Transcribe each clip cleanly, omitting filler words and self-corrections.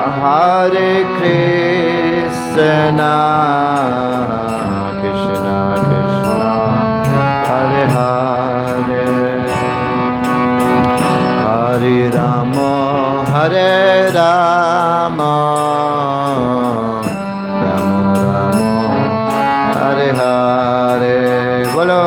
Hare Krishna, Krishna Krishna, Hare Hare, Hare Rama, Hare Rama, Rama Rama, Hare Hare. Bolo.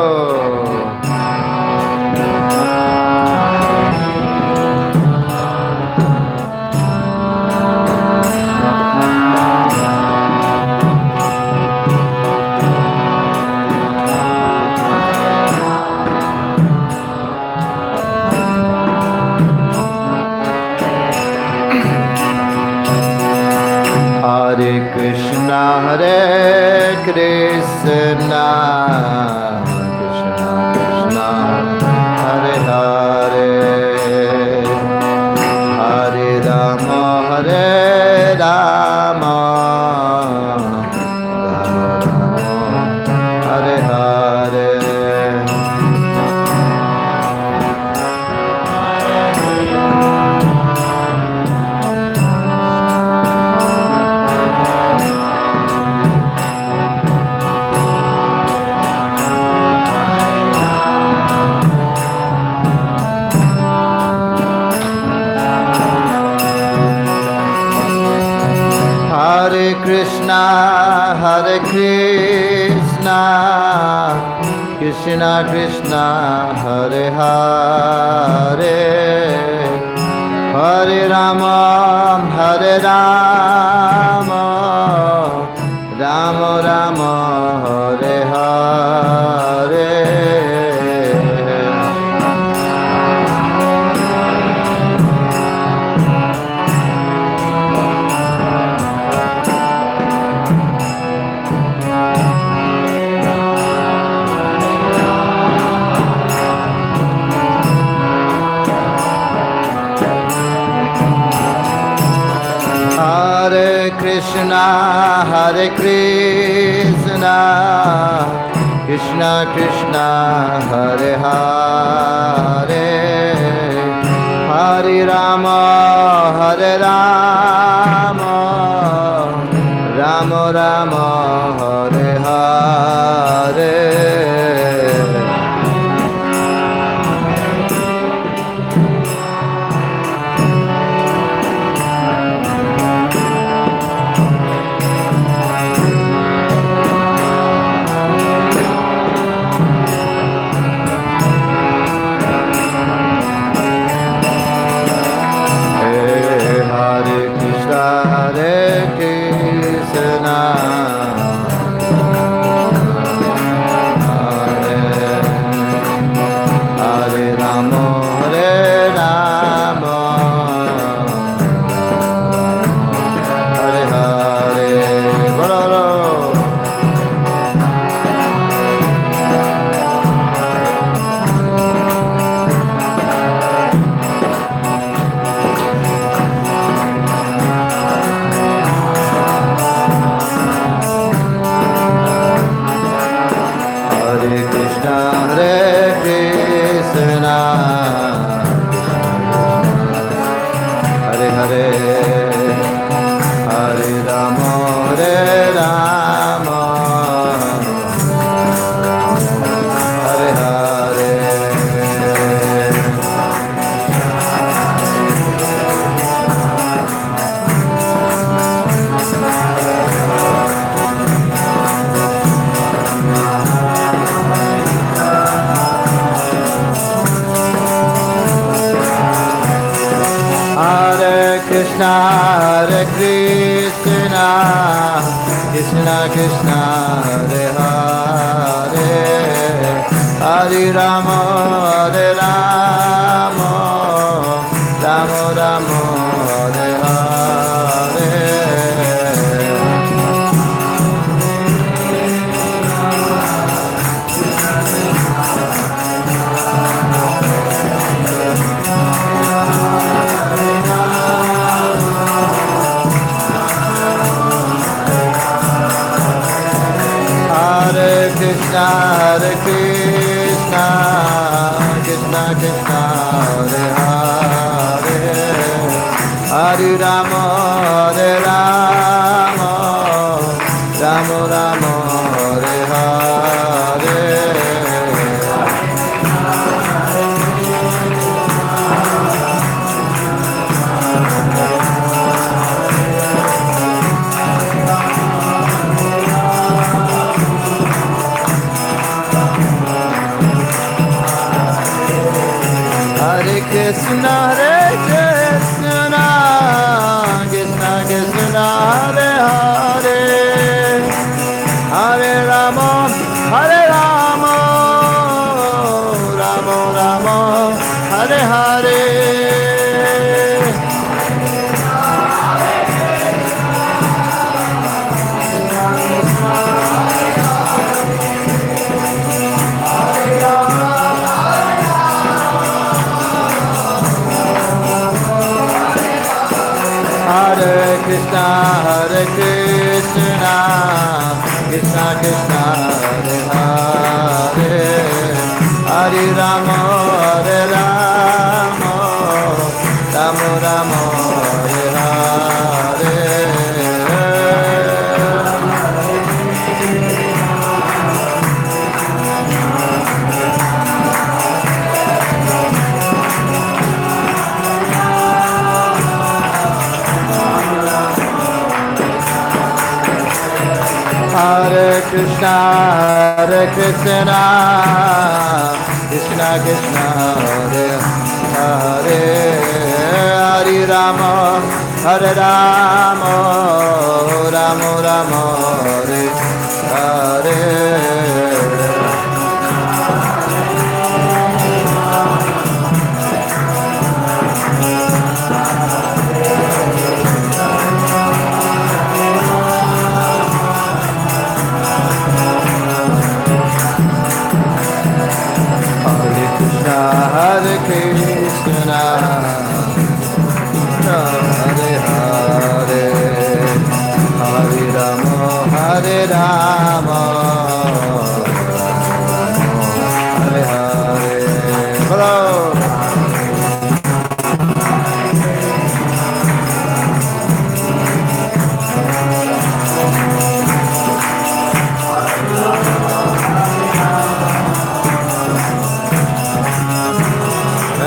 Hare Krishna, Hare Krishna, Krishna Krishna, Hare Hare, Hare Rama, Hare Rama, Rama Rama, Hare Hare. Hare Krishna, Hare Krishna, Krishna Krishna, Hare Hare, Hare Rama, Hare Rama, Rama Rama, Hare Hare. Hare Krishna, Hare Krishna, Krishna Krishna, Hare Hare, Hare Rama, Hare Rama, Rama Rama, Hare Hare. Krishna, Hare Krishna, Krishna Krishna, Hare Hare, Hare Rama, Hare Rama, Rama Rama, Hare Hare. Hare Krishna, Krishna Krishna, Hare Hare, Hare Rama, Hare Rama, Rama Rama, Hare Hare. Hare Krishna, Krishna Krishna, Hare Hare, Hare Rama, Hare Rama, Rama Rama, Hare Hare. Hare Krishna, Krishna Krishna, Hare Hare, Hare Rama, Hare Rama, Rama Rama, Hare Hare. Hare Krishna, Krishna Krishna, Hare Hare, Hare Rama, Hare Rama, Rama Rama, Hare Hare. Hare Krishna, Hare Hare, Hare Rama, Hare Rama, Hare Hare. Hello.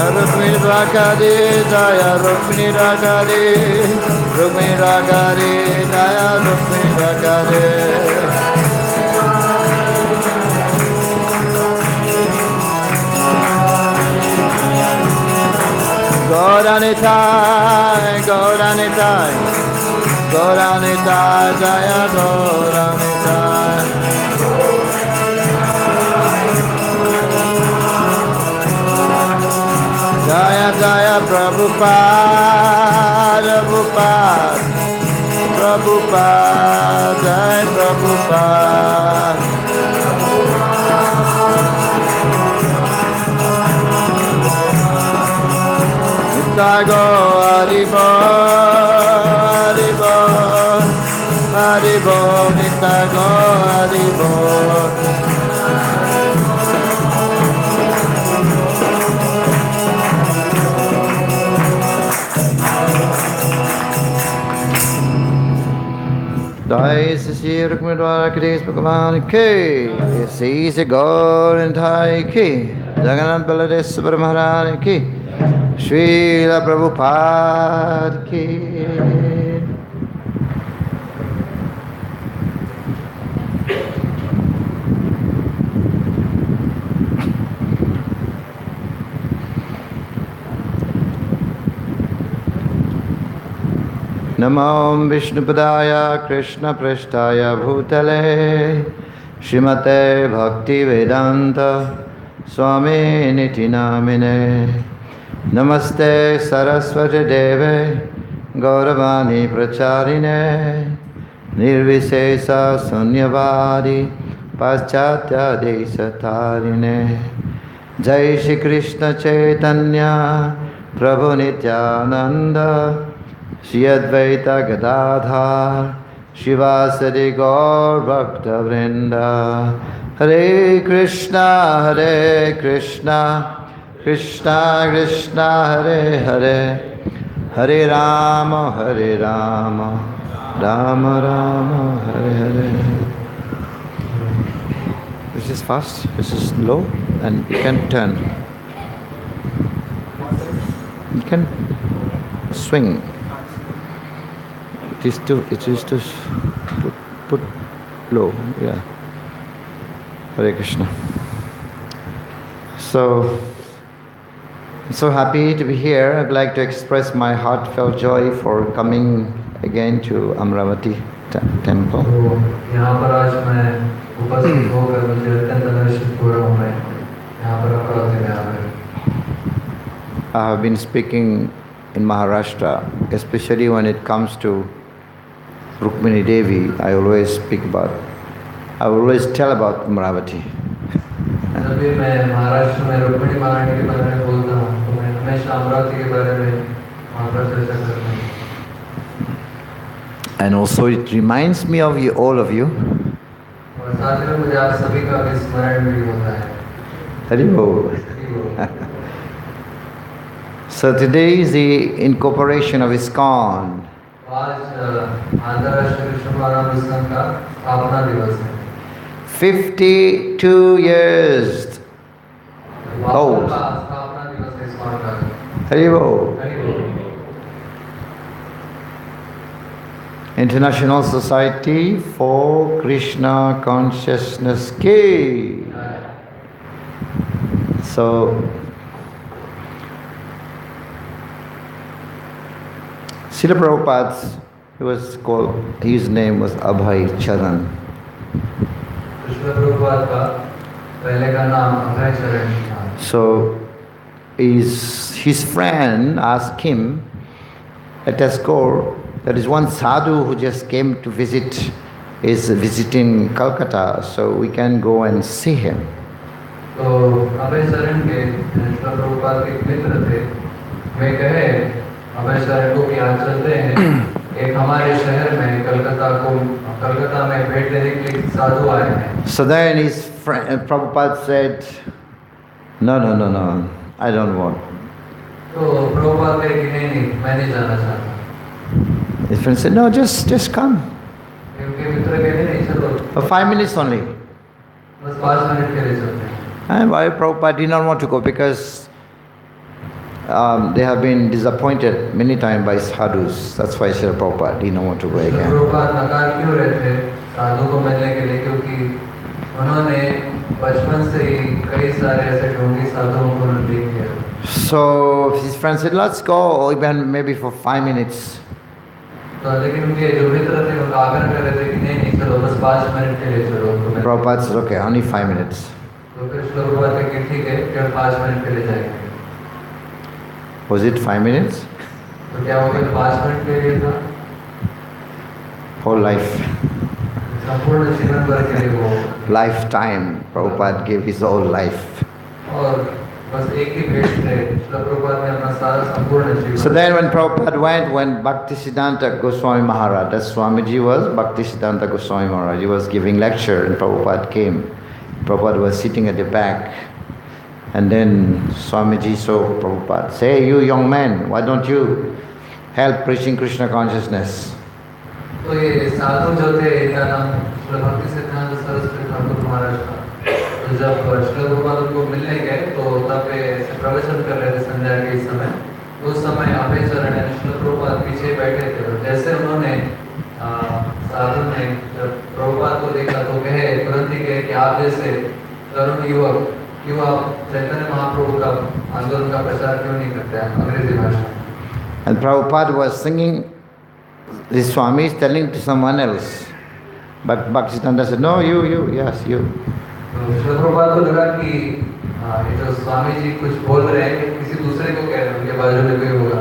Rukmini Dwarkadhish, Jaya Rukmini Dwarkadhish, Rukmini Dwarkadhish, Jaya Rukmini Dwarkadhish. Gauranitai, Gauranitai, Gauranitai, Jaya Gauranitai. Jaya Jaya Prabhupada, Prabhupada, Prabhupada, Jai Prabhupada. Nitago Haribo, Haribo, Haribo, Nitago Haribo. Jai Sri Rukmini Dwarkadhish Bhagavan ki, Sri Gauranitai ki, Jagannath Baladev Subhadra Maharaj ki, Srila Prabhupada ki. Namo Vishnupadaya Krishna Prasthaya Bhutale Srimate Bhakti Vedanta Swami Niti Namine. Namaste Saraswati Deve Gauravani Pracharine Nirvisesa Sunyavadi Paschatya Desatarine. Jai Shri Krishna Chaitanya Prabhu Nityananda Shri Advaita Gadadhar Shivasadi Gaur Bhakta Vrinda. Hare Krishna Krishna Krishna Hare Hare Hare Rama Rama Rama Hare Hare. This is fast, this is low, and you can turn. You can swing. It is to put low, yeah. Hare Krishna. So, I'm so happy to be here. I'd like to express my heartfelt joy for coming again to Amravati temple. I have been speaking in Maharashtra, especially when it comes to Rukmini Devi. I always tell about Amravati. And also it reminds me of you, all of you. Haribol. So today is the Incorporation of ISKCON. 52 years old. Haribol. International Society for Krishna Consciousness K. So, Srila Prabhupada, his name was Abhay Charan. So, his friend asked him at Ascor, there is one sadhu who just came to visit, is visiting Calcutta, so we can go and see him. So, Abhay Charan ke Prabhupada ke mitra the, वे कहे Abhay Charan को कि आज चलते हैं एक हमारे शहर में कलकत्ता में भेंट देने के लिए साधु आए हैं. So then his friend Prabhupada said, no, I don't want. तो Prabhupada कहे कि नहीं मैं नहीं जाना चाहता. His friend said, no, just come. उनके मित्र कहे नहीं चलो. For 5 minutes only. बस 5 मिनट के लिए चलते हैं. And why Prabhupada did not want to go because they have been disappointed many times by sadhus. That's why Srila Prabhupada did not want to go again. Prabhupada नकार क्यों रहे थे साधु को मिलने के लिए क्योंकि उन्होंने बचपन से ही कई सारे ऐसे ढोंगी साधुओं को देख लिया. So his friend said, let's go, even maybe for 5 minutes. तो लेकिन उनके जो मित्र थे उनका आग्रह कर रहे थे कि नहीं चलो बस 5 मिनट के लिए चलो. Prabhupada said, okay, only 5 minutes. तो फिर Prabhupada कहे कि ठीक है केवल 5 मिनट के लिए जाएंगे. Was it 5 minutes? तो क्या वो केवल 5 मिनट के लिए था? Whole life. संपूर्ण जीवन भर के लिए वो. Lifetime. Prabhupada gave his whole life. और बस एक ही भेंट थे Prabhupada ने अपना सारा संपूर्ण जीवन. So then when Prabhupada went, when Bhaktisiddhanta Goswami Maharaj, that Swamiji was Bhaktisiddhanta Goswami Maharaj, he was giving lecture and Prabhupada came. Prabhupada was sitting at the back. And then Swamiji saw Prabhupada. Say, you young man, why don't you help preaching Krishna consciousness? तो ये साधु जो थे इनका नाम भक्तिसिद्धांत सरस्वती ठाकुर महाराज था. तो जब श्रील प्रभुपाद उनको मिलने गए तो तब वे प्रवचन कर रहे थे संध्या के समय. उस समय अभय चरण ने श्रील प्रभुपाद पीछे बैठे थे. जैसे उन्होंने साधु ने जब प्रभुपाद को देखा तो कहे तुरंत ही कहे कि आप जैसे तरुण युवक क्यों आप चैतन्य महाप्रभु का आंदोलन का प्रचार क्यों नहीं करते हैं अंग्रेजी भाषा. And Prabhupada was singing, the Swami is telling to someone else. But Bhaktisiddhanta said, no, you, yes, you. तो श्रील प्रभुपाद को लगा कि ये जो स्वामी जी कुछ बोल रहे हैं किसी दूसरे को कह रहे हैं, उनके बाजू में कोई होगा,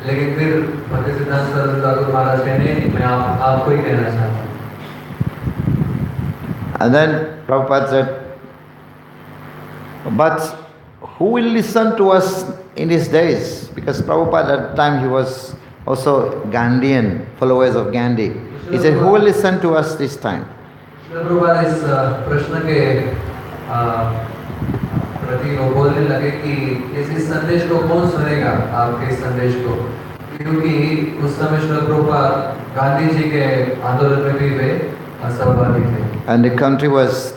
लेकिन फिर भक्ति सिद्धांत सरस्वती ठाकुर महाराज कहने मैं आपको ही कहना चाहता हूँ. And then Prabhupada said, but who will listen to us in these days? Because Prabhupada at the time he was also Gandhian, followers of Gandhi. He said, who will listen to us this time? Prabhupada इस प्रश्न के प्रति वो बोलने लगे कि इस संदेश को कौन सुनेगा, आपके इस संदेश को, क्योंकि उस समय श्रील प्रभुपाद गांधी जी के आंदोलन में भी वे सहभागी थे. And the country was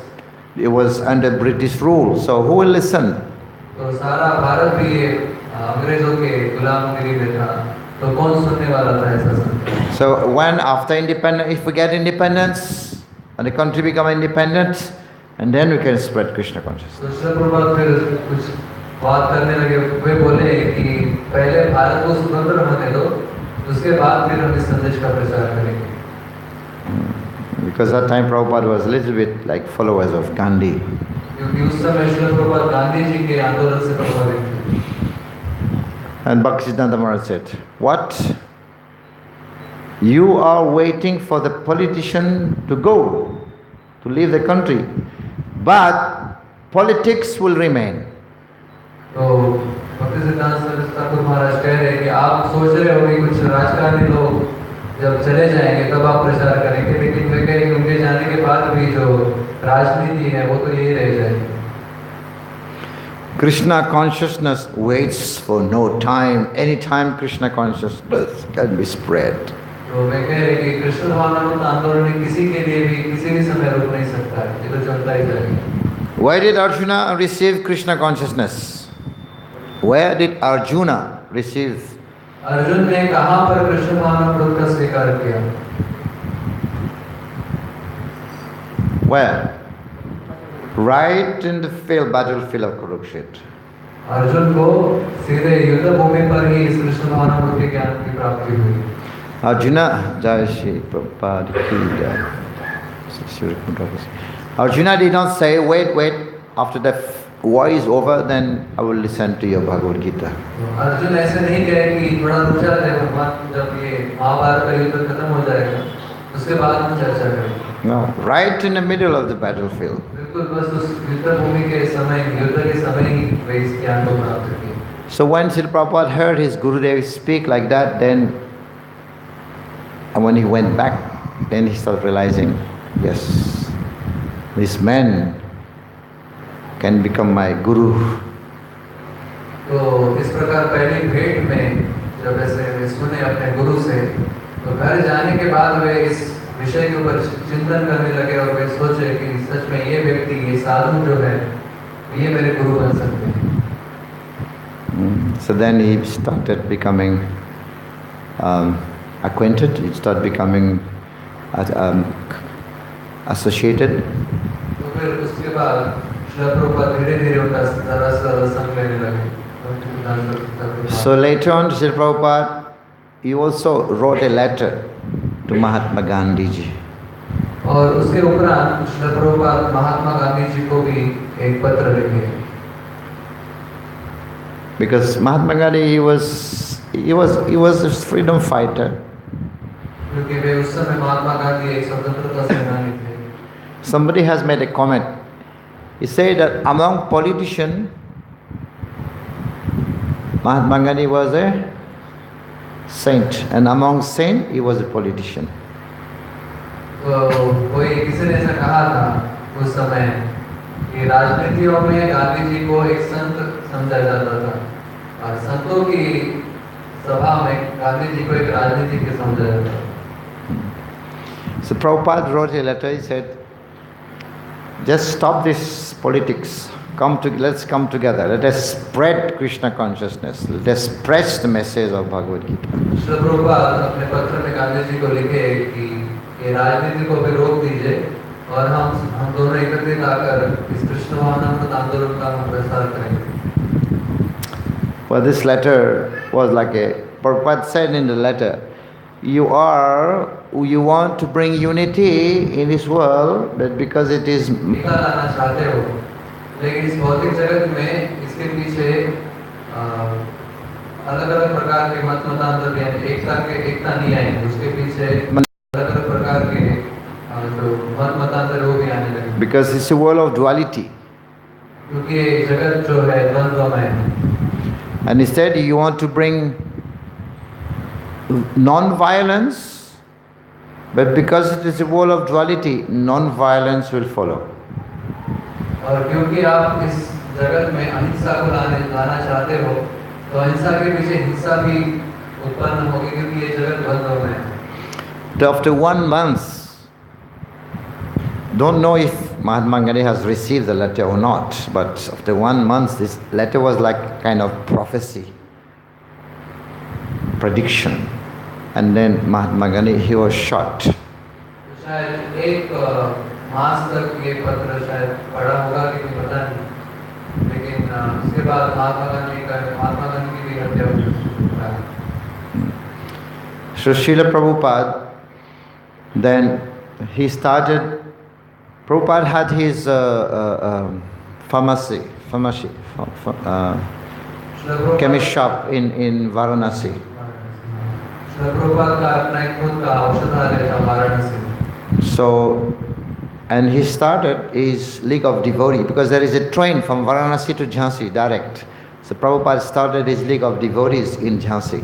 under British rule, so who will listen? तो सारा भारत भी अंग्रेजों के गुलामगिरी में था, तो कौन सुनने वाला था ऐसा संदेश? So when after independence, if we get independence and the country become independent, and then we can spread Krishna consciousness. तो श्रील प्रभुपाद फिर कुछ बात करने लगे. वे बोले कि पहले भारत को स्वतंत्र होने दो, उसके बाद फिर हम इस संदेश का प्रचार करेंगे. Because that time Prabhupada was a little bit like followers of Gandhi. क्योंकि उस समय श्रील प्रभुपाद गांधी जी के आंदोलन से प्रभावित थे. And Bhaktisiddhanta Maharaj said, what? You are waiting for the politician to go, to leave the country, but politics will remain. तो भक्ति सिद्धांत सरस्वती ठाकुर महाराज कह रहे हैं कि आप सोच रहे हो कि कुछ राजकारणी लोग जब चले जाएंगे तब आप प्रचार करेंगे, लेकिन वे कह रहे हैं उनके जाने के बाद भी जो राजनीति है वो तो यही रह जाएगी. Krishna consciousness waits for no time. Any time Krishna consciousness can be spread. तो वे कह रहे हैं कि कृष्ण भावनामृत आंदोलन किसी के लिए भी किसी भी समय रुक नहीं सकता है, ये तो चलता ही जाएगा. Why did Arjuna receive Krishna consciousness? Where did Arjuna receive? Arjun ने कहाँ पर कृष्ण भावनामृत का स्वीकार किया? Where? Right in the battlefield of Kurukshetra. Arjun को सीधे युद्ध भूमि पर ही इस कृष्ण भावनामृत के ज्ञान की प्राप्ति हुई. Arjuna, Jai Shri Prabhupada ki jai. Arjuna did not say, wait, after the war is over, then I will listen to your Bhagavad Gita. Arjun ऐसे नहीं कहे कि थोड़ा रुक जाते हैं भगवान, जब ये महाभारत का युद्ध खत्म हो जाएगा उसके बाद हम चर्चा करेंगे. No, right in the middle of the battlefield. बिल्कुल बस उस युद्ध भूमि के समय, युद्ध के समय ही वे इस ज्ञान को प्राप्त किए. So when Srila Prabhupada heard his Gurudev speak like that, then and when he went back, then he started realizing, yes, this man can become my guru. तो इस प्रकार पहली भेंट में जब ऐसे वे सुने अपने गुरु से, तो घर जाने के बाद वे इस विषय के ऊपर चिंतन करने लगे और वे सोचे कि सच में ये व्यक्ति, ये साधु जो है, ये मेरे गुरु बन सकते हैं. So then he started becoming acquainted, he started becoming associated. तो फिर उसके बाद श्रील प्रभुपाद धीरे-धीरे उनका ज़रा संग लेने लगे. So later on, Srila Prabhupada, he also wrote a letter to Mahatma Gandhi ji. और उसके उपरांत श्रील प्रभुपाद महात्मा गांधी जी को भी एक पत्र लिखे. Because Mahatma Gandhi, he was a freedom fighter. क्योंकि वे उस समय महात्मा गांधी एक स्वतंत्रता सेनानी थे. Somebody has made a comment. He said that among politicians, Mahatma Gandhi was a saint, and among saints, he was a politician. तो कोई किसी ने ऐसा कहा था उस समय कि राजनीतियों में गांधी जी को एक संत समझा जाता था, और संतों की सभा में गांधी जी को एक राजनीतिज्ञ समझा जाता था. So Prabhupada wrote a letter. He said, just stop this politics. Let's come together. Let us spread Krishna consciousness. Let us spread the message of Bhagavad Gita. Srila Prabhupada अपने पत्र में गांधी जी को लिखे कि ये राजनीति को भी रोक दीजिए और हम दोनों एकत्रित आकर इस कृष्ण भावनामृत आंदोलन का हम प्रसार करेंगे. Well, this letter was like Prabhupada said in the letter, you are you want to bring unity in this world, but because it is निकाल आना चाहते हो, लेकिन इस भौतिक जगत में इसके पीछे अलग-अलग प्रकार के मतांतर भी हैं, एकता नहीं आएगी, उसके पीछे अलग-अलग प्रकार के जो मतांतर वो भी आने लगे। because it's a world of duality. क्योंकि जगत जो है द्वंद्व में है। And instead you want to bring non-violence, but because it is a world of duality, non-violence will follow. और क्योंकि आप इस जगत में अहिंसा को लाना चाहते हो, तो अहिंसा के पीछे हिंसा भी उत्पन्न होगी, क्योंकि ये जगत द्वंद्व में है। So after 1 month, don't know if Mahatma Gandhi has received the letter or not, but after 1 month, this letter was like kind of prophecy, prediction. And then Mahatma Gandhi, he was shot. शायद एक मास तक ये पत्र शायद पढ़ा होगा कि पता नहीं, लेकिन उसके बाद महात्मा गांधी की भी हत्या हो गई। So Srila Prabhupada, then he started. Prabhupada had his pharmacy, chemist shop in Varanasi. So, and he started his League of Devotee, because there is a train from Varanasi to Jhansi direct. So Prabhupada started his League of Devotees in Jhansi.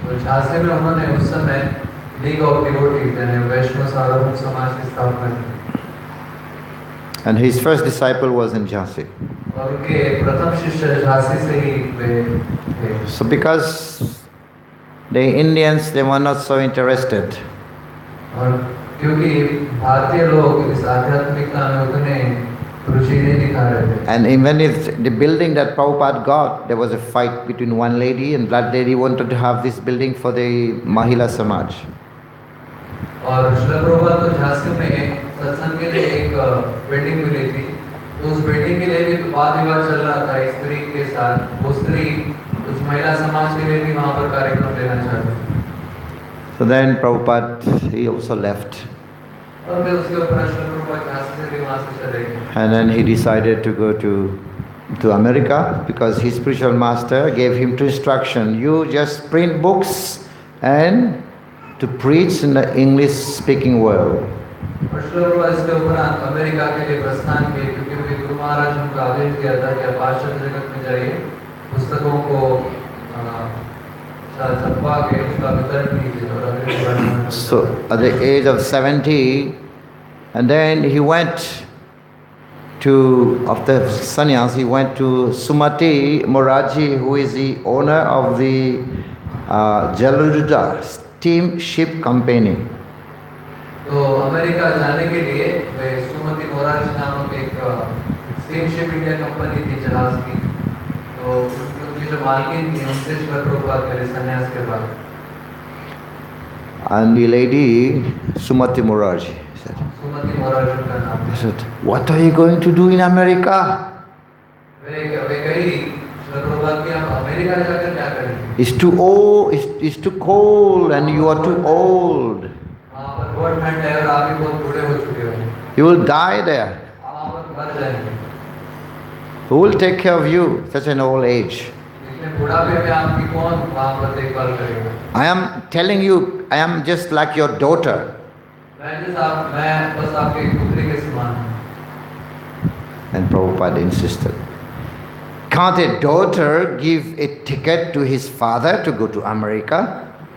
Jhansi में उन्होंने उस समय league of devotees यानी वैष्णव सार्वभौम समाज की स्थापना की। And his first disciple was in Jhansi. और उनके प्रथम शिष्य झांसी से ही वे थे। So because the Indians, they were not so interested. और क्योंकि भारतीय लोग इस आध्यात्मिकता में उतने रुचि नहीं दिखा रहे थे। And even if the building that Prabhupada got, there was a fight between one lady, and that lady wanted to have this building for the Mahila Samaj. और श्रील प्रभुपाद को झांसी में सत्संग के लिए एक बिल्डिंग मिली थी, तो उस बिल्डिंग के लिए भी वाद विवाद चल रहा था स्त्री के साथ। वो स्त्री उस महिला समाज के लिए भी वहाँ पर कार्यक्रम लेना चाहती थी। So then Prabhupada, he also left. और फिर उसके ऊपर श्रील प्रभुपाद झांसी से भी वहाँ से चले गए। And then he decided to go to America, because his spiritual master gave him two instructions: you just print books and to preach in the English speaking world. और श्रील प्रभुपाद इसके उपरांत अमेरिका के लिए प्रस्थान किए, क्योंकि उनके गुरु महाराज ने उनको आदेश दिया था कि आप पाश्चात्य जगत में जाइए, पुस्तकों को छपवा के उसका वितरण कीजिए और अंग्रेजी। So at the age of 70, and then he went to, after sannyas, he went to Sumati Moraji, who is the owner of the Jaluda steamship company. तो अमेरिका जाने के लिए वे सुमति मोराजी नामक एक स्टीमशिप इंडिया कंपनी थी जहाज की, तो उनकी जो मालकिन थी उनसे श्रील प्रभुपाद करे संन्यास के बाद। And the lady Sumati Moraji said, सुमति मोराजी का नाम he said, "What are you going to do in America? वे कही श्रील प्रभुपाद कि हम अमेरिका जाकर क्या करेंगे? It's too old, it's too cold, and you are too old. वहाँ पर बहुत ठंड है और आप भी बहुत बूढ़े हो चुके हो। You will die there. आप वहाँ पर मर जाएंगे। Who will take care of you such an old age? इतने बुढ़ापे में आपकी कौन वहाँ पर देखभाल करेगा? I am telling you, I am just like your daughter." मैं बस आपके पुत्री के समान हूँ। And Prabhupada insisted. Can't a daughter give a ticket to his father to go to America?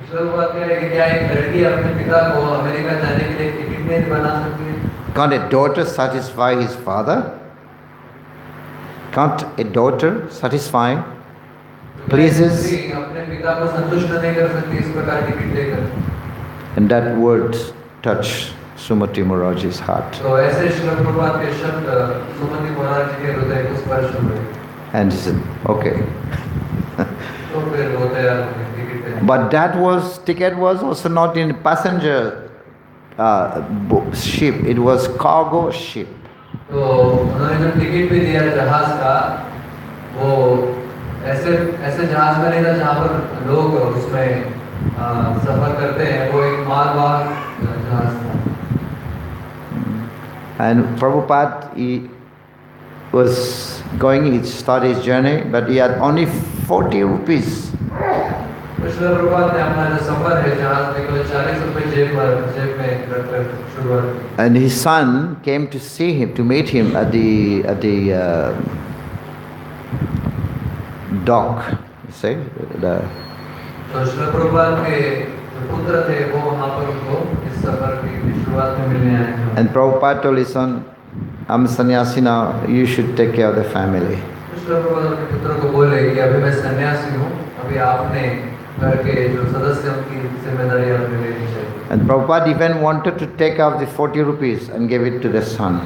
क्या एक लड़की अपने पिता को अमेरिका जाने के लिए टिकट नहीं बना सकती है? Can't a daughter satisfy his father? Can't a daughter satisfy, pleases? अपने पिता को संतुष्ट नहीं कर सकती इस प्रकार टिकट देकर। And that word touched Sumati Moraji's heart. तो ऐसे श्रील प्रभुपाद के शब्द सुमति मोराजी के हृदय को स्पर्श हुए। And he said, "Okay." तो फिर वो तैयार हो गए टिकट देने। But that ticket was also not in passenger ship. It was cargo ship. तो उन्होंने जो टिकट भी दिया जहाज का, वो ऐसे जहाज में नहीं था जहाँ पर लोग उसमें सफर करते हैं वो एक मालवाहक जहाज था। And Prabhupada, he was going, he started his journey, but he had only 40 rupees. Krishna Prabhupada ने अपना जो सफर है जहाज में केवल 40 रुपए जेब में रखकर शुरुआत की। And his son came to see him, to meet him at the dock. You see, the. तो श्री प्रभुपाद के जो पुत्र थे वो वहाँ पर उनको इस सफर की शुरुआत में मिलने आए थे। And Prabhupada told his son, I'm sannyasi now, you should take care of the family. Krishna Prabhupada अपने पुत्र को बोले कि अभी मैं सन्यासी हूँ, अभी आपने घर के जो सदस्य उनकी जिम्मेदारी आपने लेनी चाहिए। And Prabhupada even wanted to take out the 40 rupees and give it to the son.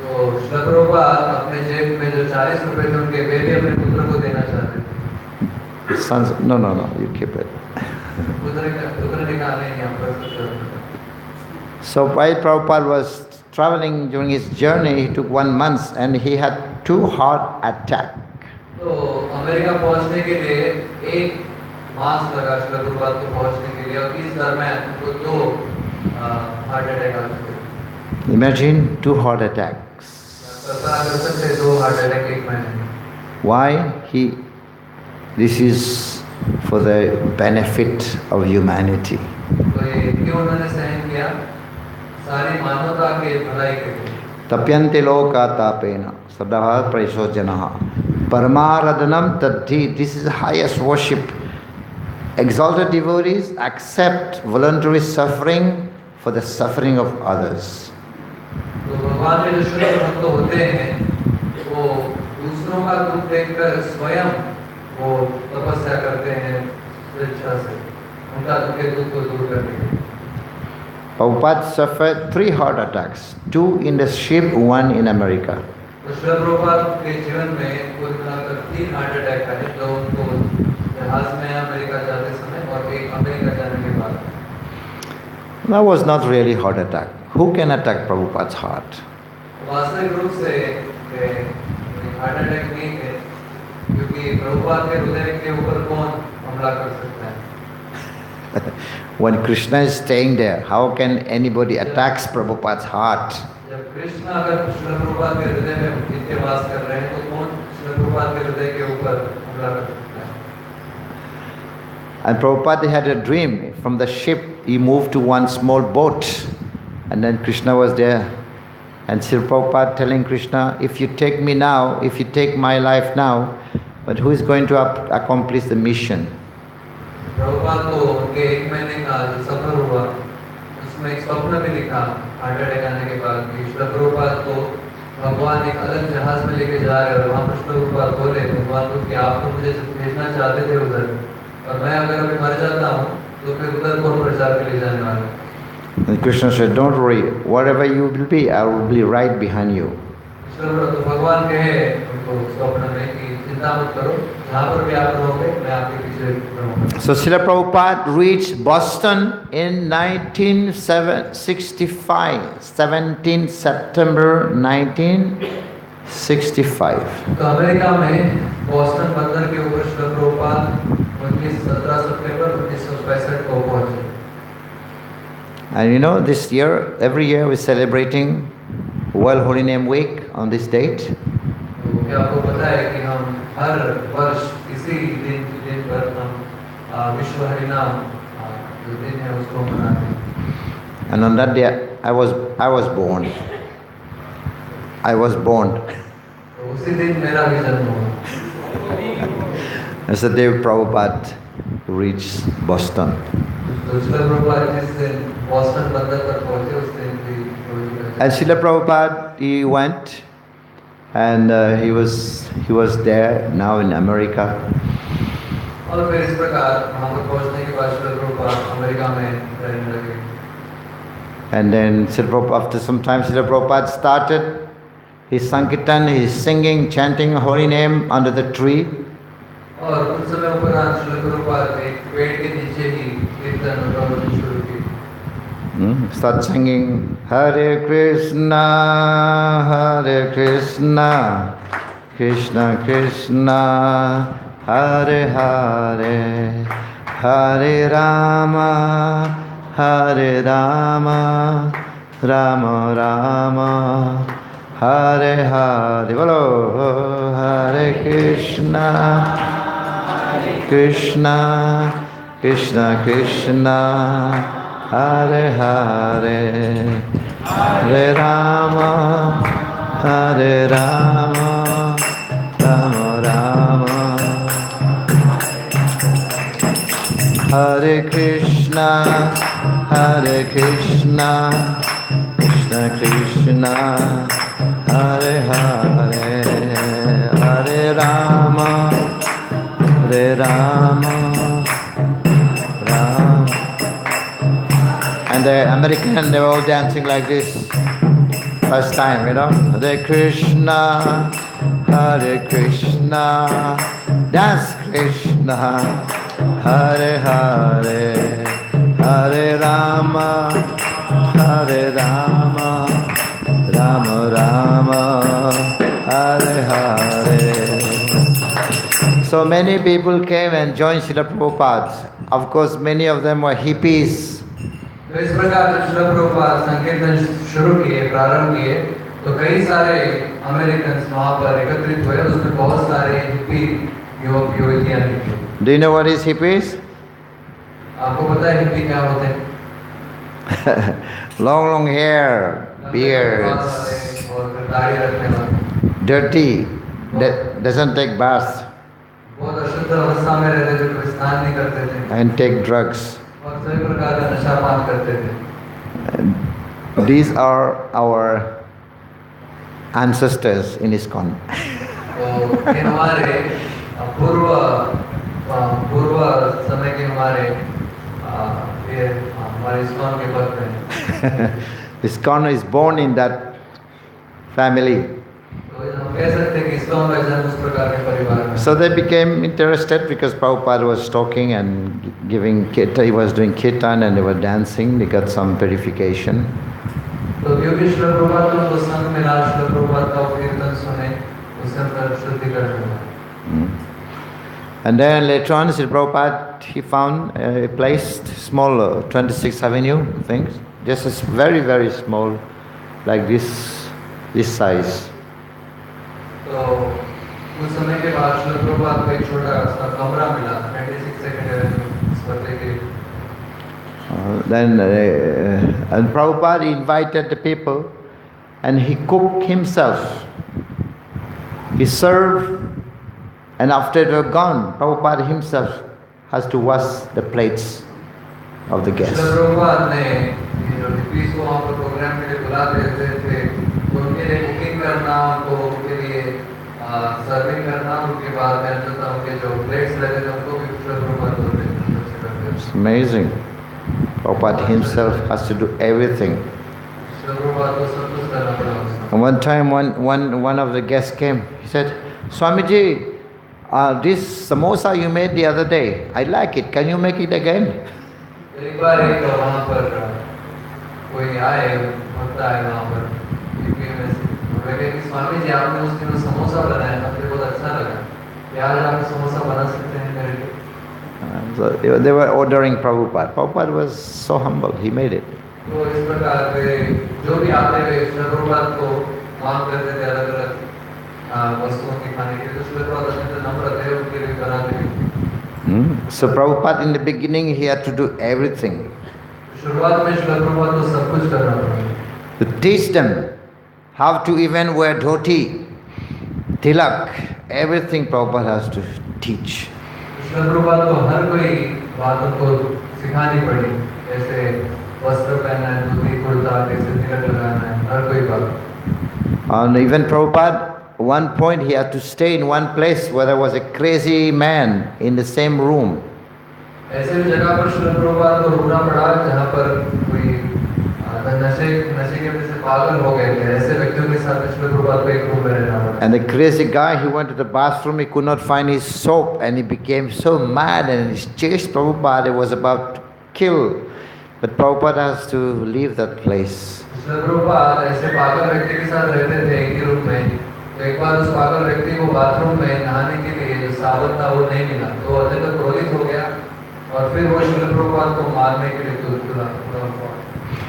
तो श्री प्रभुपाद अपने जेब में जो 40 रुपए थे उनके वे भी अपने पुत्र को देना चाहते थे। The son said, no, you keep it. पुत्र ने कहा नहीं, आप कर सकते हो। So while Prabhupada was traveling during his journey, he took 1 month and he had 2 heart attacks. तो अमेरिका पहुंचने के लिए 1 मास लगा श्री प्रभुपाद को पहुंचने के लिए, और इस दरम्यान उनको 2 हार्ट अटैक आ चुके। Imagine 2 heart attacks. कल्पना कर सकते हैं 2 हार्ट अटैक एक महीने में। Why? This is for the benefit of humanity. तो ये क्यों उन्होंने सहन किया? सारी मानवता के भलाई के लिए। Tapyante loka tapena sadaha praisojanaha paramaradhanam tadhi. This is the highest worship. Exalted devotees accept voluntary suffering for the suffering of others. तो भगवान के जो शुद्ध भक्त होते हैं वो दूसरों का दुख देखकर स्वयं वो तपस्या करते हैं स्वेच्छा से उनका दुख को दूर करने के लिए। Prabhupada suffered 3 heart attacks, 2 in the ship, 1 in America. तो श्री प्रभुपाद के जीवन में कुल मिलाकर 3 हार्ट अटैक आए, जो उनको जहाज में अमेरिका जाते समय और एक अमेरिका जाने के बाद। That was not really heart attack. Who can attack Prabhupada's heart? वास्तविक रूप से हार्ट अटैक नहीं है, क्योंकि प्रभुपाद के हृदय के ऊपर कौन हमला कर सकता है? When Krishna is staying there, how can anybody attack Prabhupada's heart? जब कृष्ण अगर श्री प्रभुपाद के हृदय में नित्य वास कर रहे हैं, तो कौन श्री प्रभुपाद के हृदय के ऊपर हमला कर सकता है? And Prabhupada had a dream. From the ship, he moved to one small boat, and then Krishna was there. And Sri Prabhupada telling Krishna, if you take me now, if you take my life now, but who is going to accomplish the mission? Prabhupada को उनके 1 महीने का जो सफर हुआ, उसमें एक स्वप्न भी दिखा हार्ट अटैक आने के बाद कि श्री प्रभुपाद को भगवान एक अलग जहाज में लेके जा रहे हैं, और वहाँ पर श्री प्रभुपाद बोले भगवान को कि आप तो मुझे भेजना चाहते थे उधर, और मैं अगर अभी मर जाता हूँ तो फिर उधर कौन प्रचार के लिए जाने वाला? And Krishna said, don't worry, wherever you will be, I will be right behind you. तो भगवान कहे उनको स्वप्न में कि चिंता मत करो, जहाँ पर भी आप रहोगे मैं आपके पीछे रहूँगा। So Srila Prabhupada reached Boston in 1965, 17 September 1965. तो अमेरिका में बॉस्टन बंदर के ऊपर श्री प्रभुपाद 17 सितंबर 1965 को पहुंचे। And you know, this year, every year we're celebrating World Holy Name Week on this date. तो क्या आपको पता है कि हम हर वर्ष इसी दिन पर हम विश्व हरिनाम जो दिन है उसको मनाते हैं। And on that day, I was born. तो उसी दिन मेरा भी जन्म हुआ। That's the day Prabhupada reached Boston. तो श्री प्रभुपाद जिस दिन बॉस्टन बंदर पर पहुंचे उस दिन भी And Srila Prabhupada, he went, and he was there now in America. और फिर इस प्रकार वहाँ पर पहुंचने के बाद श्री प्रभुपाद अमेरिका में रहने लगे। And then after some time, Srila Prabhupada started his Sankirtan, his singing, chanting holy name under the tree. और कुछ समय उपरांत श्री प्रभुपाद एक पेड़ के नीचे ही कीर्तन और प्रवचन शुरू किए। Start singing Hare Krishna, Krishna Krishna, Hare Hare, Hare Rama, Hare Rama, Rama Rama, Hare Hare. Bolo, Hare Krishna, Krishna, Krishna Krishna, Hare Hare, Hare Rama, Hare Rama, Rama Rama, Hare Krishna, Hare Krishna, Krishna Krishna, Hare Hare, Hare Rama, Hare Rama, Rama. And the American, they were all dancing like this. First time, you know. Hare Krishna, Hare Krishna, dance Krishna, Hare Hare, Hare Rama, Hare Rama, Rama Rama, Hare Hare. So many people came and joined Srila Prabhupada. Of course, many of them were hippies. तो इस प्रकार जब श्रील प्रभुपाद संकीर्तन शुरू किए, प्रारंभ किए, तो कई सारे अमेरिकन्स वहाँ पर एकत्रित हुए, उसमें बहुत सारे हिप्पी युवक युवतियाँ थी। Do you know what is hippies? आपको पता है हिप्पी क्या होते हैं? Long hair, beards, और दाढ़ी रखने वाले, dirty, doesn't take bath, बहुत अशुद्ध अवस्था में रहते थे, कोई स्नान नहीं करते थे, and take drugs. और सभी प्रकार का नशा पान करते थे। These are our ancestors in ISKCON. तो ये हमारे पूर्व समय के हमारे ये हमारे ISKCON के भक्त हैं। ISKCON is born in that family. So they became interested because Prabhupada was talking and giving kirtan, he was doing kirtan and they were dancing, they got some purification. And then later on, Sri Prabhupada, he found a place, small, 26th Avenue, things, just a very, very small, like this size. तो उस समय के बाद श्रील प्रभुपाद को एक छोटा सा कमरा मिला 26 second Then and Prabhupada invite the people and he cooked himself. He served, and after they were gone, Prabhupada himself has to wash the plates of the guests. Srila Prabhupada ने जो हिप्पीज को वहाँ पर प्रोग्राम के लिए बुलाते थे उनके लिए कुकिंग करना, उनके लिए सर्विंग करना, उनके बाद उनके जो प्लेट्स लगे थे उनको भी श्रील प्रभुपाद धोते थे। It's amazing. Prabhupada himself has to do everything. And one time, one of the guests came. He said, "Swamiji, this samosa you made the other day, I like it. Can you make it again?" एक बार एक वहाँ पर कोई आए, भक्त आए वहाँ पर, स्वामी जी आपने उस दिन समोसा बनाया था, मुझे बहुत अच्छा लगा, क्या आज आप समोसा बना सकते हैं मेरे लिए? So they were ordering Prabhupada. Prabhupada was so humble, he made it. तो इस प्रकार के जो भी आते हुए प्रभुपाद को मांग करते थे अलग-अलग वस्तुओं के खाने के लिए, तो प्रभुपाद अत्यंत नम्र थे, उनके लिए बनाते थे। So Prabhupada in the beginning he had to do everything. शुरुआत में श्रील प्रभुपाद को सब कुछ करना पड़ा। To teach them how to even wear dhoti, tilak, everything Prabhupada has to teach. Srila Prabhupada को हर कोई बात उनको सिखानी पड़ी, कैसे वस्त्र पहनना है, धोती कुर्ता, कैसे तिलक लगाना है, हर कोई बात। And even Prabhupada, one point he had to stay in one place where there was a crazy man in the same room. ऐसे भी जगह पर श्रील प्रभुपाद को रुकना पड़ा जहाँ पर कोई नशे के वजह से पागल हो गए थे, ऐसे व्यक्तियों के साथ श्रील प्रभुपाद को एक रूम में रहना पड़ा। And the crazy guy, he went to the bathroom, he could not find his soap and he became so mad and he chased Prabhupada, he was about to kill. But Prabhupada has to leave that place. Srila Prabhupada ऐसे पागल व्यक्ति के साथ रहते थे एक ही room में, तो एक बार उस पागल व्यक्ति को बाथरूम में नहाने के लिए जो साबुन था वो नहीं मिला, तो अत्यंत क्रोधित हो गया और फिर वो श्रील प्रभुपाद को मारने के लिए तुला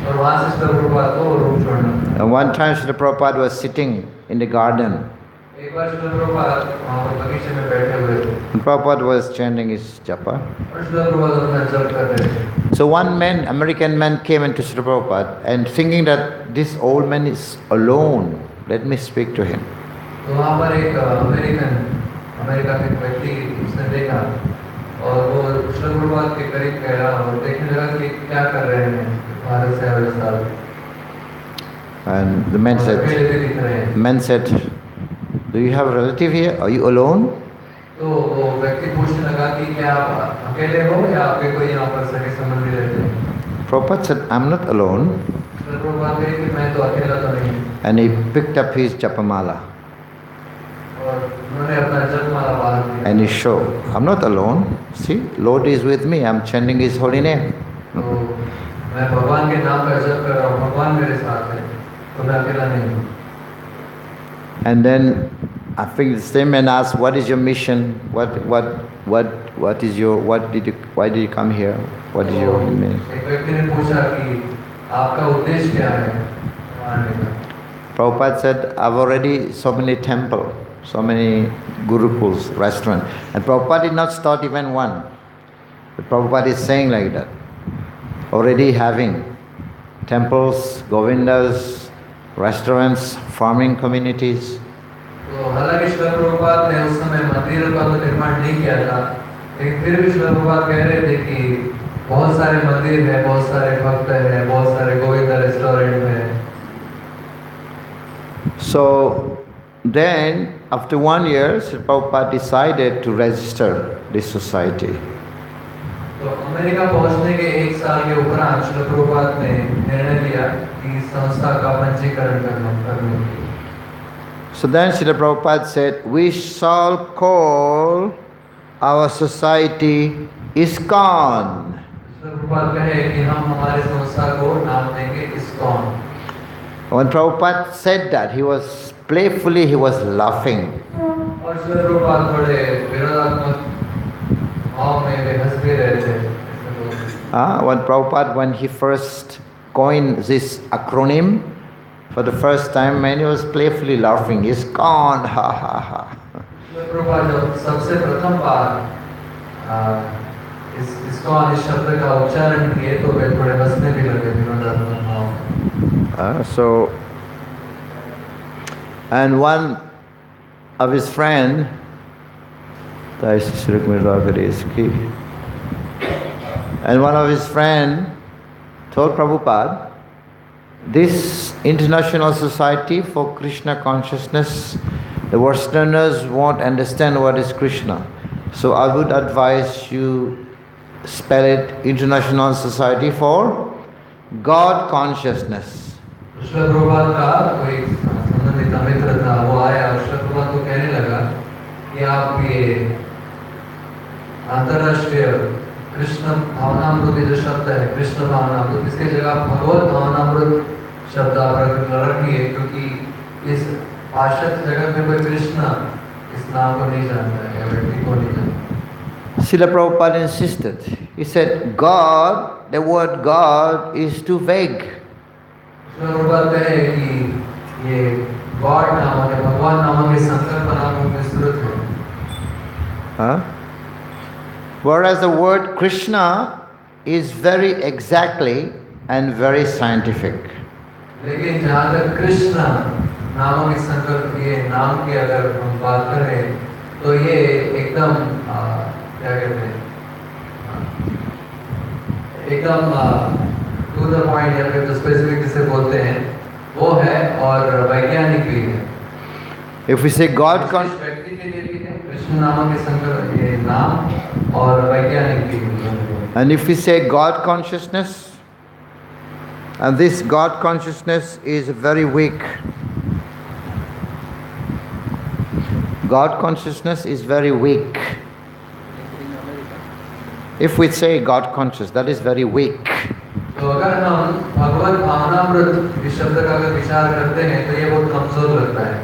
और वहाँ से श्रील प्रभुपाद को रूप छोड़ना। And one time Srila Prabhupada was sitting in the garden. एक बार श्रील प्रभुपाद वहाँ पर बगीचे में बैठे हुए थे And Prabhupada was chanting his japa. और श्रील प्रभुपाद अपना जप कर रहे थे। So one man, American man, came into Srila Prabhupada and thinking that this old man is alone, let me speak to him. तो वहाँ पर एक अमेरिका के व्यक्ति उसने देखा और वो श्रील प्रभुपाद के करीब गया और देखने लगा कि क्या कर रहे हैं भारत से अगले साल। And the man said, do you have a relative here? Are you alone? तो वो व्यक्ति पूछने लगा कि क्या आप अकेले हो या आपके कोई यहाँ पर सगे संबंधी रहते हैं? Prabhupada said, I'm not alone. Srila Prabhupada कहे कि मैं तो अकेला तो नहीं। And he picked up his japamala और उन्होंने अपना जपमाला बाहर दिया। and he showed, I'm not alone. See, Lord is with me. I'm chanting His holy name. तो मैं भगवान के नाम का जप कर रहा हूँ, भगवान मेरे साथ है, तो मैं अकेला नहीं हूँ। And then I think the same man asked, what is your mission? What is your, why did you come here? What is your mission? एक व्यक्ति ने पूछा कि आपका उद्देश्य क्या है आने का? Prabhupada said, I've already so many temples, so many gurukuls, restaurants. And Prabhupada did not start even one. But Prabhupada is saying like that. Already having temples, govindas, restaurants, farming communities. तो हालांकि श्रील प्रभुपाद ने उस समय मंदिरों का तो निर्माण नहीं किया था, लेकिन फिर भी श्रील प्रभुपाद कह रहे थे कि बहुत सारे मंदिर हैं, बहुत सारे भक्त हैं, बहुत सारे गोविंदा रेस्टोरेंट हैं। So then, after 1 year, Srila Prabhupada decided to register this society. तो अमेरिका पहुंचने के एक साल के उपरांत श्रील प्रभुपाद ने निर्णय लिया कि संस्था का पंजीकरण करने। So then Srila Prabhupada said, we shall call our society ISKCON. Srila Prabhupada कहे कि हम हमारे संस्था को नाम देंगे ISKCON। When Prabhupada said that, he was playfully, he was laughing. और श्रील प्रभुपाद थोड़े विरोधात्मक भाव में वे हंस भी रहे थे। When Prabhupada, when he first coined this acronym, for the first time, man, he was playfully laughing. ISKCON, ha ha ha. Prabhupada जब सबसे प्रथम बार ISKCON इस शब्द का उच्चारण किए तो वे थोड़े हंसने भी लगे विरोधात्मक भाव। So, and one of his friend, Dwarkadhish, and one of his friend told Prabhupada, this international society for Krishna consciousness, the Westerners won't understand what is Krishna. So I would advise you spell it International Society for God Consciousness. Srila Prabhupada का कोई संबंधित मित्र था, वो आया और श्रील प्रभुपाद को कहने लगा कि आप ये अंतरराष्ट्रीय कृष्ण भावनामृत जो शब्द है, कृष्ण भावनामृत, इसके जगह भगवत भावनामृत शब्द आप रखिए, क्योंकि इस पाश्चात्य जगत में कोई कृष्ण इस नाम को नहीं जानता है, व्यक्ति को नहीं जानता। Srila Prabhupada insisted. He said, God, the word God is too vague. Srila Prabhupada कहे कि ये गॉड नामक है, भगवान नामक की संकल्पना में विस्तृत है। Whereas the word Krishna is very exactly and very scientific. लेकिन जहाँ तक कृष्ण नामक की संकल्प, ये नाम की अगर हम बात करें तो ये एकदम क्या कहते हैं, एकदम टू द पॉइंट या फिर स्पेसिफिक जिसे बोलते हैं वो है और वैज्ञानिक भी है। If we say God व्यक्ति के लिए भी है कृष्ण नामक की संकल्प, ये नाम, और वैज्ञानिक भी है। And if we say God consciousness, and this God consciousness is very weak. God consciousness is very weak. If we say God conscious, that is very weak. तो अगर हम भगवत भावनामृत इस शब्द का अगर विचार करते हैं तो ये बहुत कमजोर लगता है।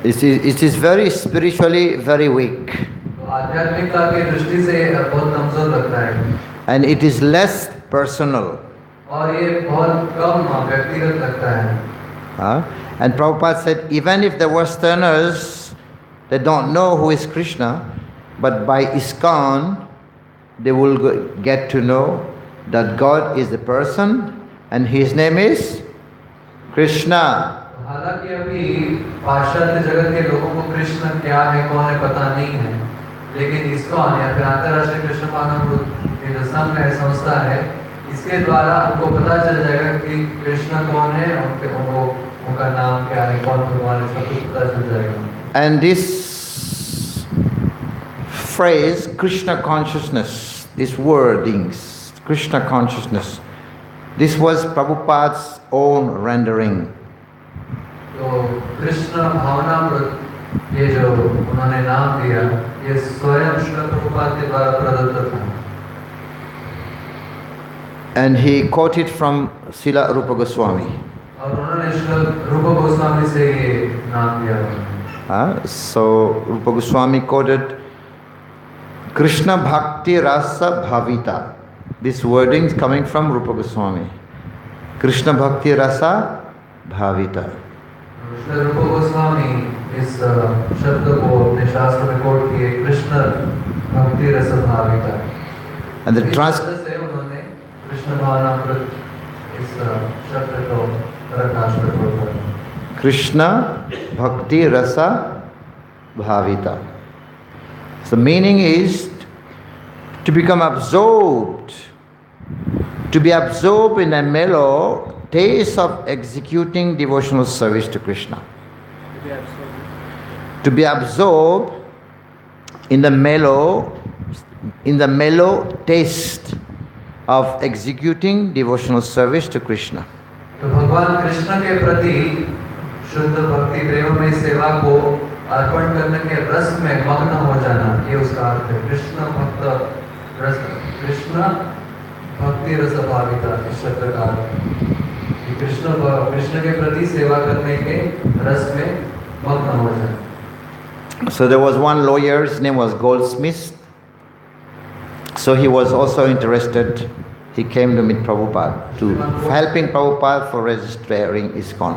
It is very spiritually very weak. तो आध्यात्मिकता की दृष्टि से बहुत कमजोर लगता है and it is less personal. और ये बहुत कम व्यक्तिगत लगता है. And Prabhupada said, even if the Westerners, they don't know who is Krishna, but by ISKCON, they will get to know that God is the person and His name is Krishna. हालांकि अभी पाश्चात्य जगत के लोगों को कृष्ण क्या है कौन है पता नहीं है, लेकिन ISKCON या फिर अंतर्राष्ट्रीय कृष्ण भावना संघ है, संस्था है, इसके द्वारा उनको पता चल जाएगा कि कृष्ण कौन है, उनका नाम क्या है, कौन भगवान है, सब कुछ पता चल जाएगा. And this phrase, Krishna consciousness, these wordings, Krishna consciousness, this was Prabhupada's own rendering. तो कृष्ण भावनामृत ये जो उन्होंने नाम दिया, ये स्वयं श्रील प्रभुपाद के द्वारा प्रदत्त था. And he quoted from Srila Rupa Goswami. और उन्होंने श्रील रूप गोस्वामी से ये नाम दिया. So Rupa Goswami quoted Krishna Bhakti Rasa Bhavita. This wording is coming from Rupa Goswami. Krishna Bhakti Rasa Bhavita. Srila रूप गोस्वामी इस शब्द को अपने शास्त्र में कोट किए, कृष्ण भक्ति रस भाविता. And the से उन्होंने कृष्ण भावनामृत इस शब्द को रखा श्लोक पर. Krishna Bhakti Rasa Bhavita. So the meaning is to become absorbed, to be absorbed in a mellow taste of executing devotional service to Krishna. To be absorbed in the mellow taste of executing devotional service to Krishna. तो भगवान कृष्ण के प्रति शुद्ध भक्ति प्रेम में सेवा को अर्पण करने के रस में मग्न हो जाना, ये उसका अर्थ है. कृष्ण भक्ति रस भाविता इस शब्द का अर्थ. कृष्ण के प्रति सेवा करने के रस में मग्न हो जाना. So there was one lawyer, his name was Goldsmith. So he was also interested. He came to meet Prabhupada, to helping Prabhupada for registering ISKCON.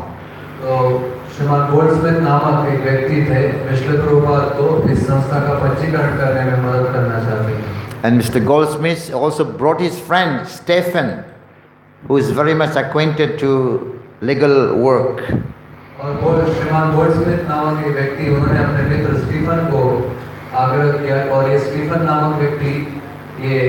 तो श्रीमान गोल्डस्मिथ नामक एक व्यक्ति थे, श्रील प्रभुपाद को इस संस्था का पंजीकरण करने में मदद करना चाहते थे. And Mr. Goldsmith also brought his friend Stephen, who is very much acquainted to legal work. और श्रीमान गोल्डस्मिथ नामक एक व्यक्ति, उन्होंने अपने मित्र स्टीफन को आग्रह किया, और ये स्टीफन नामक व्यक्ति ये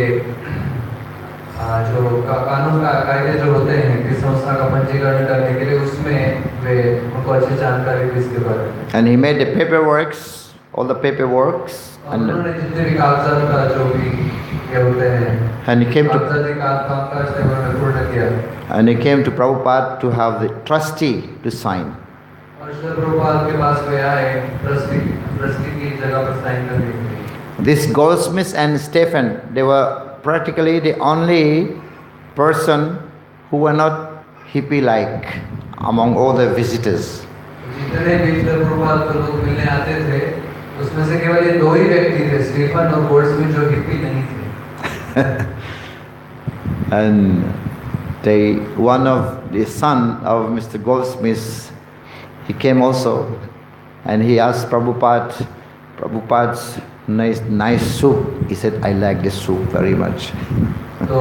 जो कानून का कायदे जो होते हैं किस संस्था का पंजीकरण करने के लिए, उसमें वे उनको अच्छी जानकारी थी इसके बारे में. And he made the paperworks, all the paperworks. And उन्होंने जितने भी कागजात का जो भी ये होते हैं, and he came to कागजात से उन्होंने पूर्ण किया. And he came to Prabhupada to have the trustee to sign. और श्रील प्रभुपाद के पास वे आए ट्रस्टी की जगह पर साइन करने के लिए. This Goldsmith and Stephen, they were practically the only person who were not hippie-like among all the visitors. जितने भी श्रील प्रभुपाद को लोग मिलने आते थे, उसमें से केवल ये दो ही व्यक्ति थे, स्टीफन और गोल्डस्मिथ, जो हिप्पी नहीं थे. And one of the son of Mr. Goldsmith, he came also, and he asked Prabhupada's nice soup. He said, I like this soup very much. तो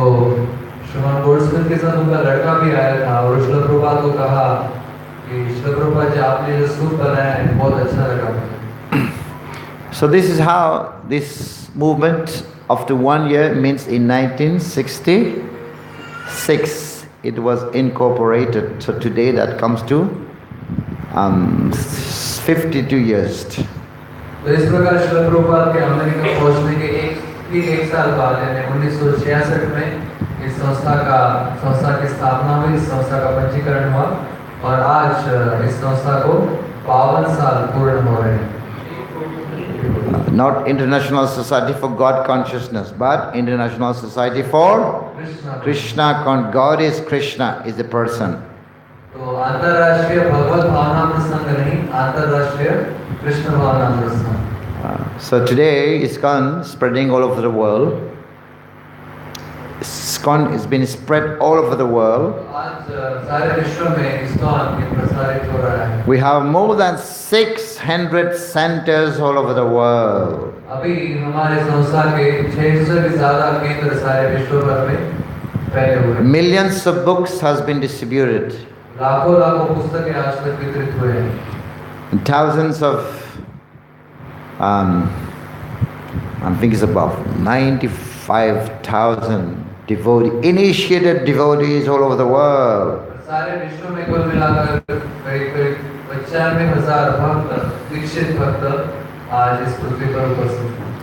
श्रीमान गोल्डस्मिथ के साथ उनका लड़का भी आया था, और श्रील प्रभुपाद को कहा कि श्रील प्रभुपाद जी, आपने जो सूप बनाया है बहुत अच्छा लगा. So this is how this movement after 1 year, means in 1966 it was incorporated. So today that comes to 52 years. तो इस प्रकार श्रील प्रभुपाद के अमेरिका पहुंचने के एक साल बाद, यानी 1966 में इस संस्था की स्थापना हुई, इस संस्था का पंजीकरण हुआ, और आज इस संस्था को 52 साल पूर्ण हो रहे हैं. Not International Society for God Consciousness, but International Society for Krishna. God is Krishna, is a person. तो अंतरराष्ट्रीय भगवत भावनामृत संघ नहीं, अंतरराष्ट्रीय कृष्ण भावनामृत संघ. So today ISKCON spreading all over the world. ISKCON has been spread all over the world. We have more than 600 centers all over the world. Millions of books has been distributed. And thousands of I think it's about 95,000 initiated devotees all over the world.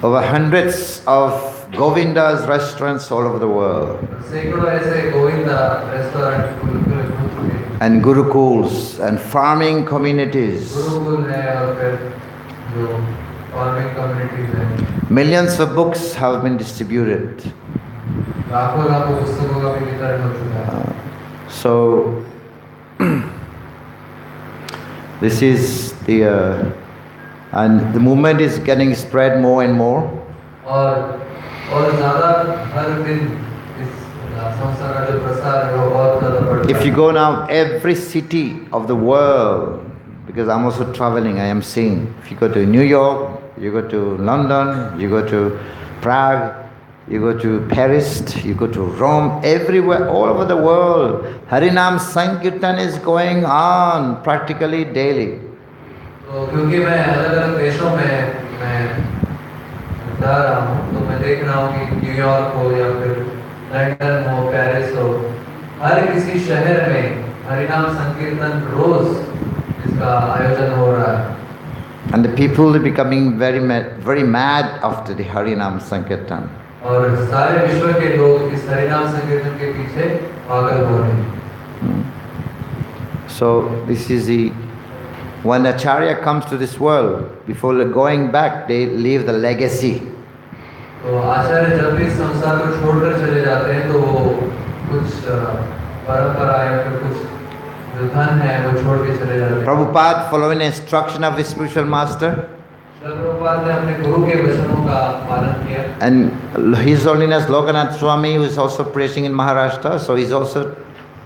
Over hundreds of Govinda's restaurants all over the world. And gurukuls and farming communities. Millions of books have been distributed. So this is the and the movement is getting spread more and more. If you go now every city of the world, because I'm also traveling, I am seeing. If you go to New York, you go to London, you go to Prague, you go to Paris, you go to Rome, everywhere, all over the world, Harinam Sankirtan is going on practically daily. क्योंकि मैं अलग-अलग देशों में जा रहा हूँ, तो मैं देख रहा हूँ कि न्यूयॉर्क हो या फिर लंदन हो, पेरिस हो, हर किसी शहर में हरिनाम संकीर्तन रोज इसका आयोजन हो रहा है. And the people are becoming very mad after the Harinam Sankirtan. और सारे विश्व के लोग इस हरिनाम संकीर्तन के पीछे पागल हो रहे हैं. So this is the when Acharya comes to this world, before going back, they leave the legacy. तो आचार्य जब भी संसार को छोड़कर चले जाते हैं, तो वो कुछ परंपरा या फिर कुछ जो धन है वो छोड़ के चले जाते हैं. Prabhupada, following the instruction of his spiritual master, Prabhupada ने अपने गुरु के वचनों का पालन किया. And His Holiness Lokanath Swami, who is also preaching in Maharashtra, so he's also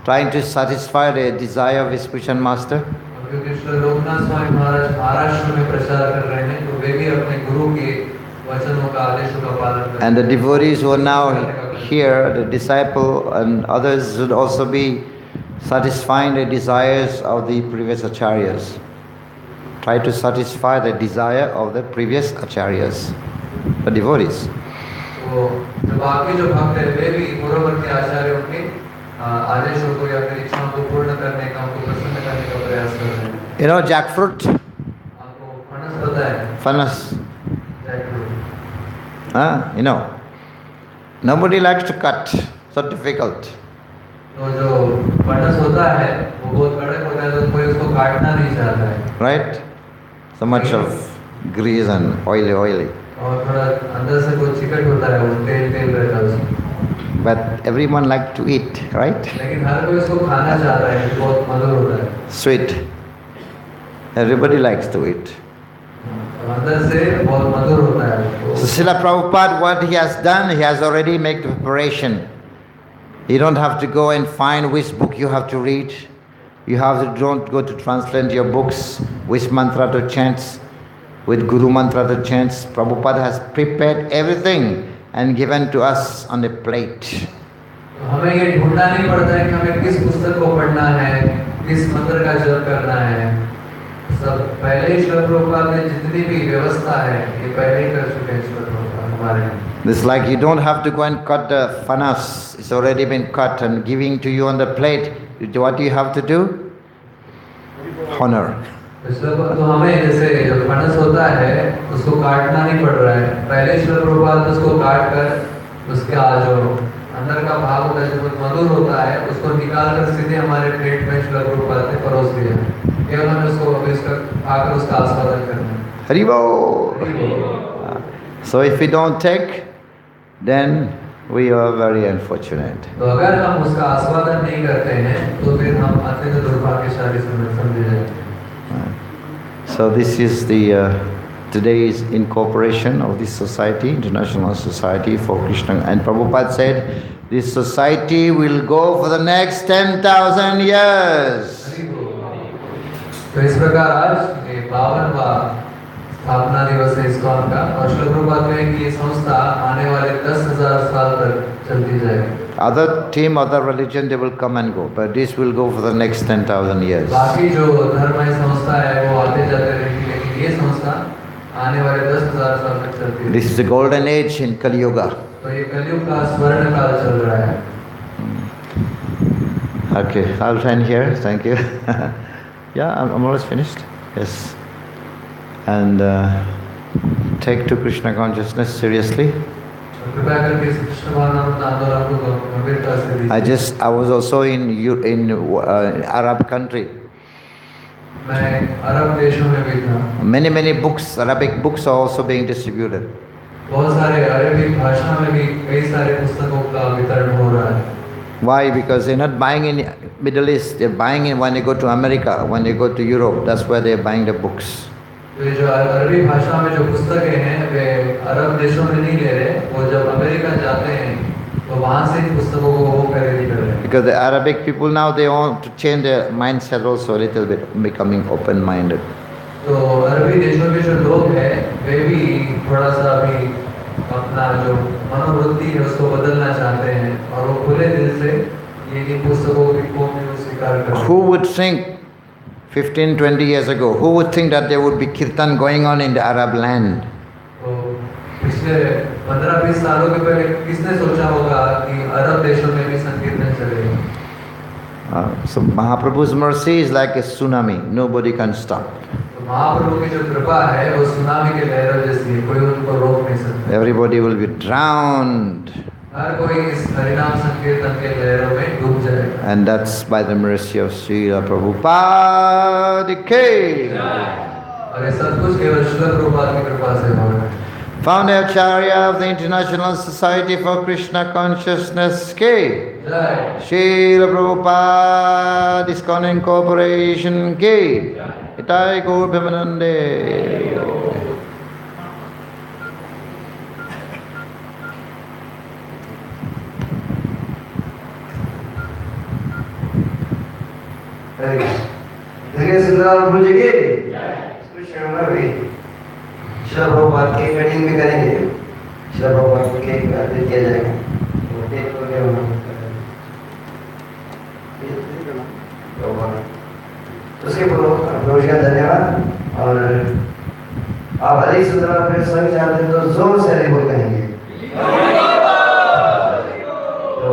trying to satisfy the desire of his spiritual master. क्योंकि श्री लोकनाथ स्वामी महाराज महाराष्ट्र में प्रचार कर रहे हैं, तो वे भी अपने गुरु के वचनों का आदेशों का पालन करते हैं. And the devotees who are now here, the disciple and others, should also be satisfying the desires of the previous acharyas. Try to satisfy the desire of the previous acharyas, the devotees. तो बाकी जो भक्त हैं, वे भी पूर्ववर्ती आचार्यों के आदेशों को या फिर इच्छाओं को पूर्ण करने का, उनको प्रसन्न करने का प्रयास कर रहे हैं. You know jackfruit? आपको फणस पता है? Fanas. Jackfruit. You know. Nobody likes to cut. So difficult. तो जो फणस होता है, वो बहुत कड़क होता है, तो कोई उसको काटना नहीं चाहता है. Right? So much of grease and oily. और थोड़ा अंदर से कुछ चिकट होता है, वो तेल रहता है उसमें. But everyone likes to eat, right? लेकिन हर कोई इसको खाना चाहता है, बहुत मधुर होता है. Sweet. Everybody likes to eat. अंदर से बहुत मधुर होता है. So Srila Prabhupada, what he has done, he has already made the preparation. You don't have to go and find which book you have to read. You don't go to translate your books, which mantra to chant, with Guru mantra to chant. Prabhupada has prepared everything and given to us on a plate. हमें ये ढूंढना नहीं पड़ता है कि हमें किस पुस्तक को पढ़ना है, किस मंत्र का जप करना है. सब पहले ही श्री प्रभुपाद ने जितनी भी व्यवस्था है, ये पहले ही कर चुके हैं श्री प्रभुपाद हमारे. It's like you don't have to go and cut the fanas. It's already been cut and giving to you on the plate. What do you have to do? Honor. तो हमें जैसे जो फणस होता है, उसको काटना नहीं पड़ रहा है. पहले श्री प्रभुपाद ने उसको काट कर उसका जो अंदर का भाग होता है, जो मधुर होता है, उसको निकाल कर सीधे हमारे प्लेट में श्री प्रभुपाद ने परोस दिया. केवल हमें उसको खाकर उसका आस्वादन करना है. Hari Bol. So if we don't take, then we are very unfortunate. तो अगर हम उसका आस्वादन नहीं करते हैं, तो फिर हम अत्यंत दुर्भाग्यशाली समझे जाएंगे. So this is the Today is Incorporation of this society, International Society for Krishna. And Prabhupada said, this society will go for the next 10,000 years. तो इस प्रकार आज 52वां स्थापना दिवस है ISKCON का और श्रील प्रभुपाद कहें कि ये संस्था आने वाले 10,000 साल तक चलती जाएगी. Other team, other religion, they will come and go, but this will go for the next 10,000 years. बाकी जो धर्ममय संस्था है वो आते जाते रहेंगी, लेकिन ये संस्था आने वाले 10,000 साल तक चलती है. This is the golden age in Kali Yuga. तो ये कलयुग का स्वर्ण काल चल रहा है. Okay, I'll end here. Thank you. Yeah, I'm almost finished. Yes. And take to Krishna consciousness seriously. I was also in Arab country. Many books, Arabic books are also being distributed. Why? Because they're not buying in Middle East, they're buying in when they go to America, when they go to Europe, that's where they're buying the books. जो अरबी भाषा में जो पुस्तकें हैं वे अरब देशों में नहीं ले रहे, वो जब अमेरिका जाते हैं तो वहाँ से इन पुस्तकों को वो खरीदी कर रहे हैं. Because the Arabic people now they want to change their mindset also a little bit, becoming open-minded. तो अरबी देशों के जो लोग हैं वे भी थोड़ा सा अभी अपना जो मनोवृत्ति है उसको बदलना चाहते हैं और वो खुले दिल से ये पुस्तकों को स्वीकार करते हैं. Who would think 15-20 years ago, who would think that there would be kirtan going on in the Arab land? पिछले 15-20 सालों के पहले किसने सोचा होगा कि अरब देशों में भी संकीर्तन चलेगा? So Mahaprabhu's mercy is like a tsunami, nobody can stop. महाप्रभु की जो कृपा है वो सुनामी के लहरों जैसी है, कोई उनको रोक नहीं सकता. Everybody will be drowned. हर कोई इस हरिनाम संकीर्तन के लहरों में डूब जाएगा. And that's by the mercy of Srila Prabhupada ke. और ये सब कुछ केवल श्रील प्रभुपाद की कृपा से हो रहा है. Founder Acharya of the International Society for Krishna Consciousness ke. Srila Prabhupada ISKCON Incorporation ke. Itai Gaur Bhimanande. देखिए सुंदरलाल प्रभु जी की कुछ क्षणों में श्रील प्रभुपाद की कटिंग भी करेंगे. श्रील प्रभुपाद के अर्पित किया जाएगा. उसके पूर्व प्रभु जी का धन्यवाद. और आप अधिक सुंदरलाल प्रभु सभी चाहते हैं तो जोर से हरि बोल कहेंगे. तो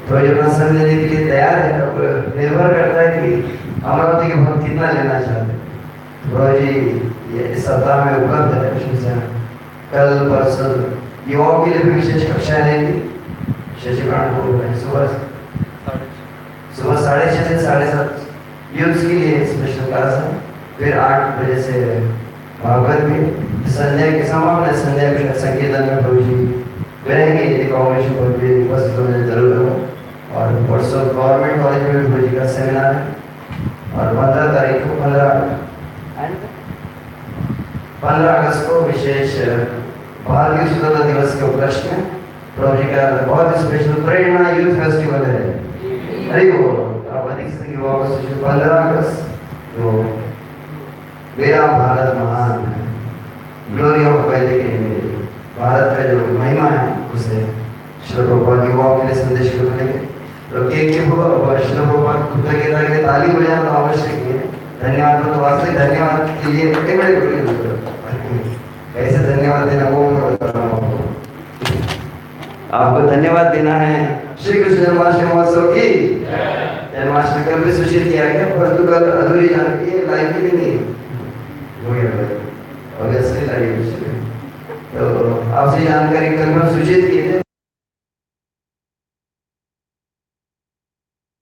जो अपना समय देने के लिए तैयार है, अब निर्भर करता है कि अमरावती के भक्त कितना लेना चाहते हैं. प्रभु जी ये इस सप्ताह में उपलब्ध है. कल परसों युवाओं के लिए भी विशेष कक्षाएं लेंगी. शशिकांत को सुबह 6:30 से 7:30 यूथ के लिए स्पेशल क्लास है. फिर 8 बजे से भागवत में संध्या के समापन संध्या के संकीर्तन में प्रभु जी रहेंगे. इनकॉर्पोरेशन पर भी उपस्थित होने जरूर हो. और परसों गवर्नमेंट कॉलेज में भी प्रभु जी का सेमिनार है. और 15 तारीख को 15 अगस्त को विशेष भारतीय स्वतंत्रता दिवस के उपलक्ष्य में प्रभु जी का बहुत स्पेशल प्रेरणा यूथ फेस्टिवल है. अरे वो आप अधिक से युवाओं को 15 अगस्त तो मेरा भारत महान है, ग्लोरी ऑफ वैदिक भारत का जो महिमा है उसे श्रील प्रभुपाद युवाओं के लिए संदेश करेंगे. तो केक के हुआ श्रील प्रभुपाद कृतज्ञता के लिए ताली बजाना तो आवश्यक है. धन्यवाद तो वास्तविक धन्यवाद के लिए बड़े कैसे धन्यवाद देना वो मैं बता रहा हूँ. आपको धन्यवाद देना है श्री कृष्ण जन्माष्टमी महोत्सव की. जन्माष्टमी कल भी सूचित किया गया परंतु कल अधूरी जानकारी लाइव भी नहीं हो गया. ऑब्वियसली लाइव तो आपसे जानकारी कल में सूचित किए थे.